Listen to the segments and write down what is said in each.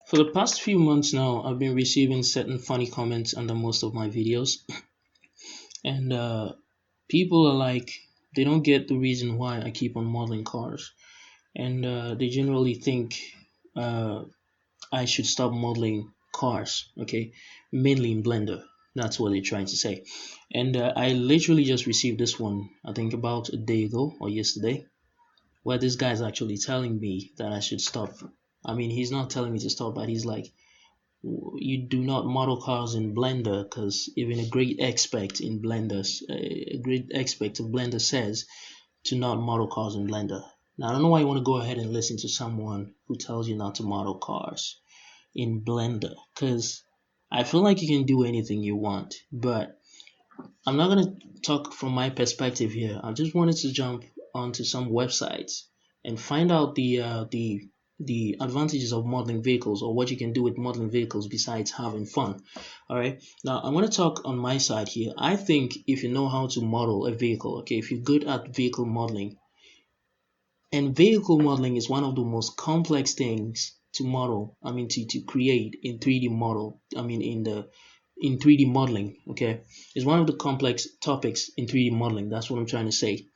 For the past few months now, I've been receiving certain funny comments under most of my videos, and people are like, they don't get the reason why I keep on modeling cars, and they generally think uh, I should stop modeling cars, okay, mainly in Blender. That's what they're trying to say. And I literally just received this one, I think about a day ago or yesterday, where this guy's actually telling me that I should stop. I mean, he's not telling me to stop, but he's like, you do not model cars in Blender because even a great expert of Blender says to not model cars in Blender. Now I don't know why you want to go ahead and listen to someone who tells you not to model cars in Blender, because I feel like you can do anything you want, but I'm not gonna talk from my perspective here. I just wanted to jump onto some websites and find out the advantages of modeling vehicles, or what you can do with modeling vehicles besides having fun. All right. Now I'm going to talk on my side here. I think if you know how to model a vehicle, okay, if you're good at vehicle modeling, and vehicle modeling is one of the most complex things to model, I mean to create in 3D model, I mean in 3D modeling, okay? It's one of the complex topics in 3D modeling. That's what I'm trying to say.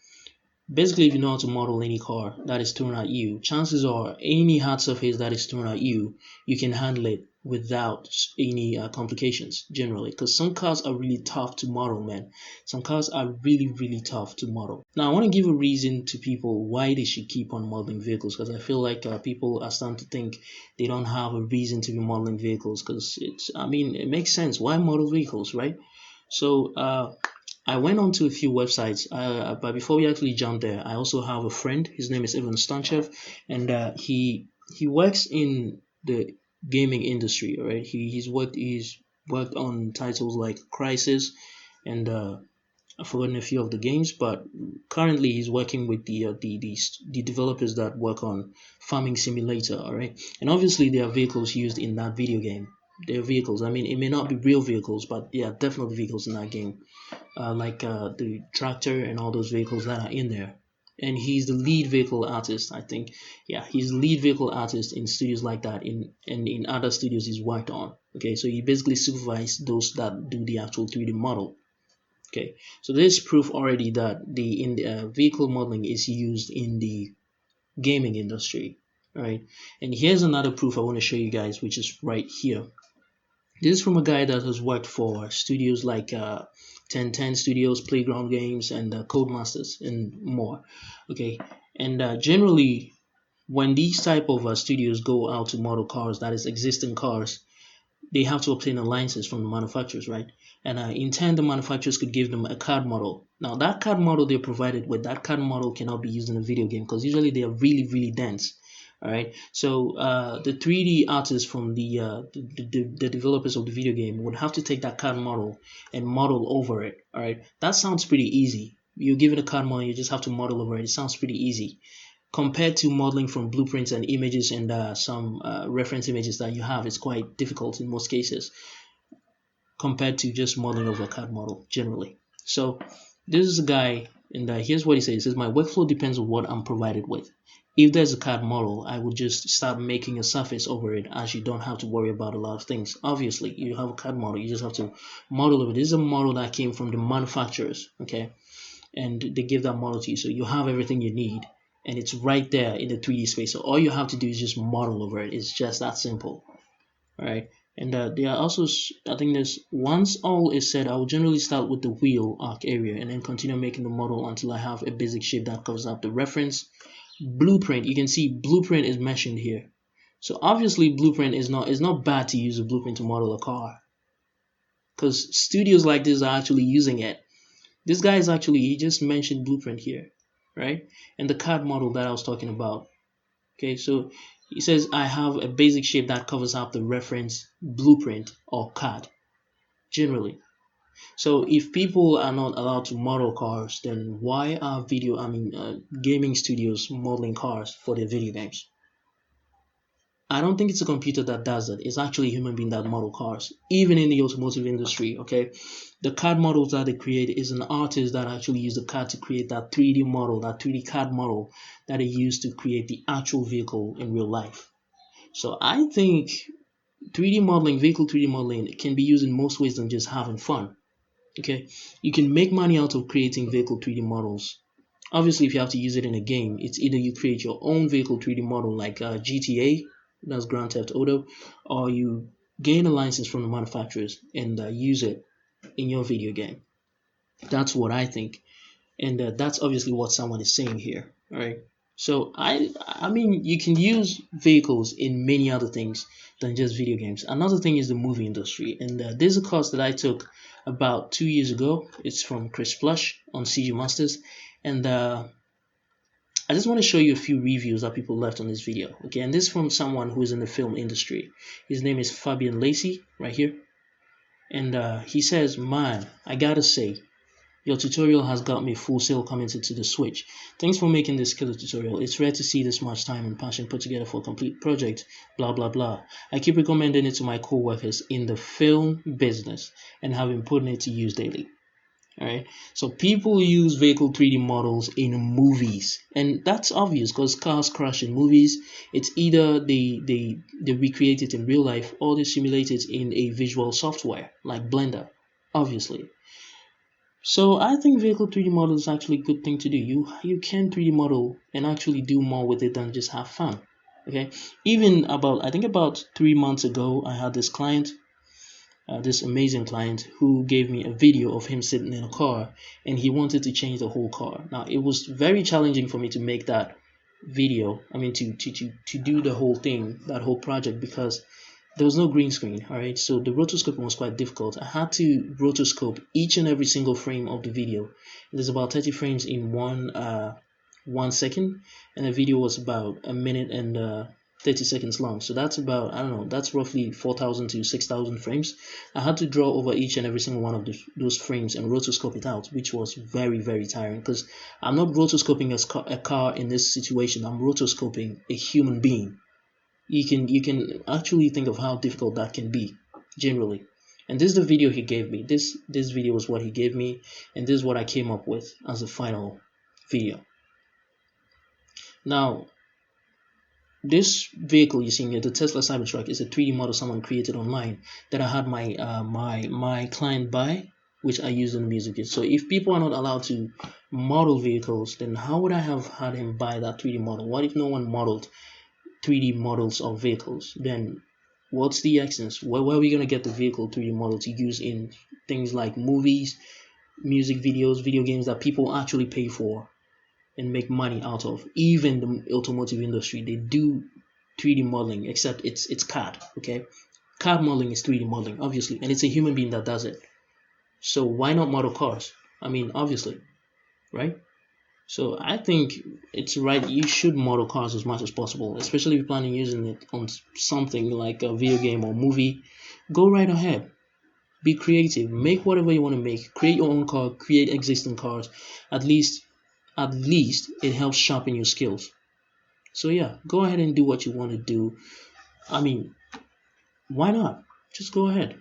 Basically, if you know how to model any car that is thrown at you, chances are any hard surface that is thrown at you, you can handle it without any complications generally. Because some cars are really tough to model, man. Some cars are really tough to model. Now, I want to give a reason to people why they should keep on modeling vehicles, because I feel like people are starting to think they don't have a reason to be modeling vehicles. Because I mean, it makes sense. Why model vehicles, right? So, I went on to a few websites, but before we actually jump there, I also have a friend. His name is Ivan Stanchev, and he works in the gaming industry. Right, he's worked on titles like Crisis, and I've forgotten a few of the games, but currently he's working with the developers that work on Farming Simulator. All right, and obviously there are vehicles used in that video game. There are vehicles. I mean, it may not be real vehicles, but yeah, definitely vehicles in that game, like the tractor and all those vehicles that are in there. And he's the lead vehicle artist, I think. Yeah, he's the lead vehicle artist in studios like that, in other studios he's worked on. Okay, so he basically supervised those that do the actual 3D model. Okay, so there's proof already that the vehicle modeling is used in the gaming industry. Right, and here's another proof I want to show you guys, which is right here. This is from a guy that has worked for studios like 1010 Studios, Playground Games, and Codemasters, and more. Okay, and generally, when these type of studios go out to model cars, that is existing cars, they have to obtain a license from the manufacturers, right? And in turn, the manufacturers could give them a card model. Now, that card model they're provided with, that card model cannot be used in a video game because usually they are really dense. All right, so the 3D artists from the developers of the video game would have to take that card model and model over it. All right, that sounds pretty easy. You give it a card model, you just have to model over it. It sounds pretty easy compared to modeling from blueprints and images and some reference images that you have. It's quite difficult in most cases compared to just modeling over a CAD model generally. So this is a guy, and here's what he says. He says, my workflow depends on what I'm provided with. If there's a CAD model, I would just start making a surface over it, as you don't have to worry about a lot of things. Obviously, you have a CAD model, you just have to model over it. This is a model that came from the manufacturers, okay? And they give that model to you. So you have everything you need, and it's right there in the 3D space. So all you have to do is just model over it. It's just that simple. All right. And there are also, I think there's, once all is said, I will generally start with the wheel arc area and then continue making the model until I have a basic shape that covers up the reference. Blueprint, you can see blueprint is mentioned here. So obviously blueprint is not bad to use a blueprint to model a car, because studios like this are actually using it. This guy is actually, he just mentioned blueprint here, right? And the card model that I was talking about. Okay, so he says I have a basic shape that covers up the reference blueprint or card generally. So if people are not allowed to model cars, then why are gaming studios modeling cars for their video games? I don't think it's a computer that does it. It's actually a human being that model cars, even in the automotive industry. Okay, the card models that they create is an artist that actually used the card to create that 3D model, that 3D card model that they used to create the actual vehicle in real life. So I think 3D modeling, vehicle 3D modeling can be used in most ways than just having fun. Okay, you can make money out of creating vehicle 3D models. Obviously, if you have to use it in a game, it's either you create your own vehicle 3D model like GTA, that's Grand Theft Auto, or you gain a license from the manufacturers and use it in your video game. That's what I think, and that's obviously what someone is saying here. All right. So I mean, you can use vehicles in many other things than just video games. Another thing is the movie industry, and there's a course that I took about 2 years ago. It's from Chris Plush on CG Masters, and I just want to show you a few reviews that people left on this video. Okay, and this is from someone who is in the film industry. His name is Fabian Lacey, right here, and he says, "Man, I gotta say, your tutorial has got me full sail commented to the Switch. Thanks for making this killer tutorial. It's rare to see this much time and passion put together for a complete project, blah blah blah. I keep recommending it to my co-workers in the film business and have been putting it to use daily." Alright, so people use vehicle 3D models in movies, and that's obvious because cars crash in movies. It's either they recreate it in real life or they simulate it in a visual software like Blender, obviously. So I think vehicle 3D model is actually a good thing to do. You can 3D model and actually do more with it than just have fun. Okay, even I think about 3 months ago, I had this client, this amazing client, who gave me a video of him sitting in a car and he wanted to change the whole car. Now it was very challenging for me to make that video. I mean to do the whole thing, that whole project, because there was no green screen. All right, so the rotoscoping was quite difficult. I had to rotoscope each and every single frame of the video. There's about 30 frames in 1 second, and the video was about a minute and 30 seconds long. So that's about, I don't know, that's roughly 4,000 to 6,000 frames. I had to draw over each and every single one of those frames and rotoscope it out, which was very, very tiring, because I'm not rotoscoping a car in this situation. I'm rotoscoping a human being. You can actually think of how difficult that can be generally. And this is the video he gave me. This video was what he gave me, and this is what I came up with as a final video. Now, this vehicle you see here, the Tesla Cybertruck, is a 3D model someone created online that I had my client buy, which I used in the music video. So if people are not allowed to model vehicles, then how would I have had him buy that 3D model? What if no one modeled 3D models of vehicles? Then what's the essence? Where are we going to get the vehicle 3D model to use in things like movies, music videos, video games that people actually pay for and make money out of? Even the automotive industry, they do 3D modeling, except it's CAD. Okay, CAD modeling is 3D modeling, obviously, and it's a human being that does it. So why not model cars? I mean, obviously, right? So I think it's right, you should model cars as much as possible, especially if you plan on using it on something like a video game or movie. Go right ahead. Be creative. Make whatever you want to make. Create your own car. Create existing cars. At least it helps sharpen your skills. So yeah, go ahead and do what you want to do. I mean, why not? Just go ahead.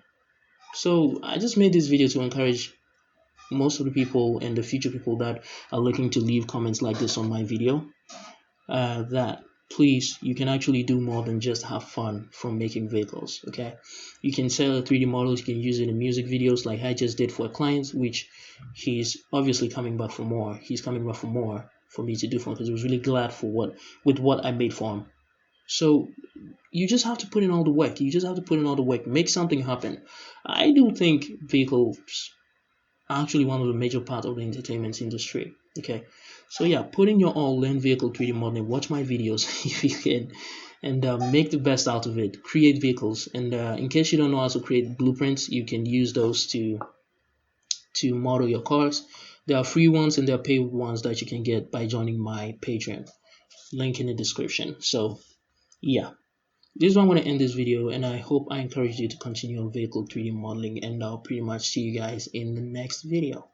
So I just made this video to encourage most of the people and the future people that are looking to leave comments like this on my video, that please, you can actually do more than just have fun from making vehicles. Okay, you can sell a 3D models, you can use it in music videos like I just did for a client, which he's obviously coming back for more. He's coming back for more for me to do for him, because he was really glad with what I made for him. So you just have to put in all the work. Make something happen. I do think vehicles are actually one of the major parts of the entertainment industry. Okay, so yeah, put in your all, learn vehicle 3D modeling, watch my videos if you can, and make the best out of it. Create vehicles, and in case you don't know how to create blueprints, you can use those to model your cars. There are free ones and there are paid ones that you can get by joining my Patreon. Link in the description. So yeah, this is where I'm going to end this video, and I hope I encourage you to continue on vehicle 3D modeling, and I'll pretty much see you guys in the next video.